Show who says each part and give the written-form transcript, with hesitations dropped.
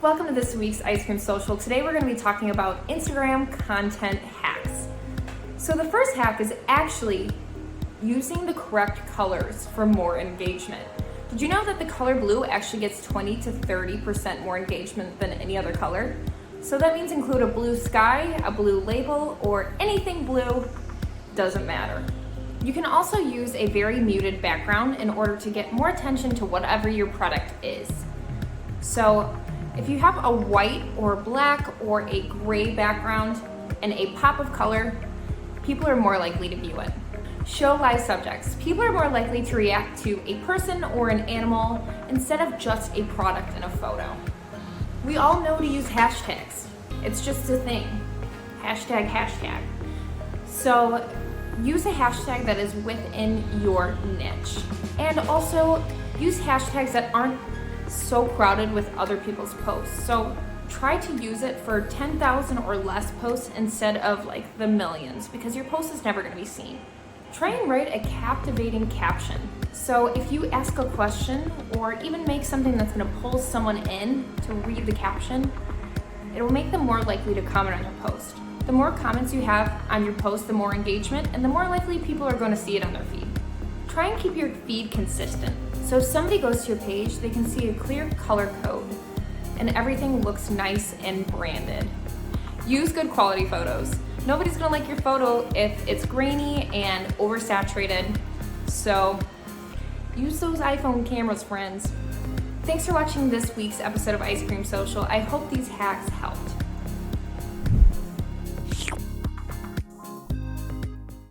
Speaker 1: Welcome to this week's Ice Cream Social. Today we're going to be talking about Instagram content hacks. So the first hack is actually using the correct colors for more engagement. Did you know that the color blue actually gets 20 to 30% more engagement than any other color? So that means include a blue sky, a blue label, or anything blue, doesn't matter. You can also use a very muted background in order to get more attention to whatever your product is. So if you have a white or black or a gray background and a pop of color, people are more likely to view it. Show live subjects. People are more likely to react to a person or an animal instead of just a product in a photo. We all know to use hashtags. It's just a thing. Hashtag. So use a hashtag that is within your niche. And also use hashtags that aren't so crowded with other people's posts. So try to use it for 10,000 or less posts instead of like the millions, because your post is never going to be seen. Try and write a captivating caption. So if you ask a question or even make something that's going to pull someone in to read the caption, it will make them more likely to comment on your post. The more comments you have on your post, the more engagement, and the more likely people are going to see it on their feed. Try and keep your feed consistent. So if somebody goes to your page, they can see a clear color code and everything looks nice and branded. Use good quality photos. Nobody's gonna like your photo if it's grainy and oversaturated. So use those iPhone cameras, friends. Thanks for watching this week's episode of Ice Cream Social. I hope these hacks helped.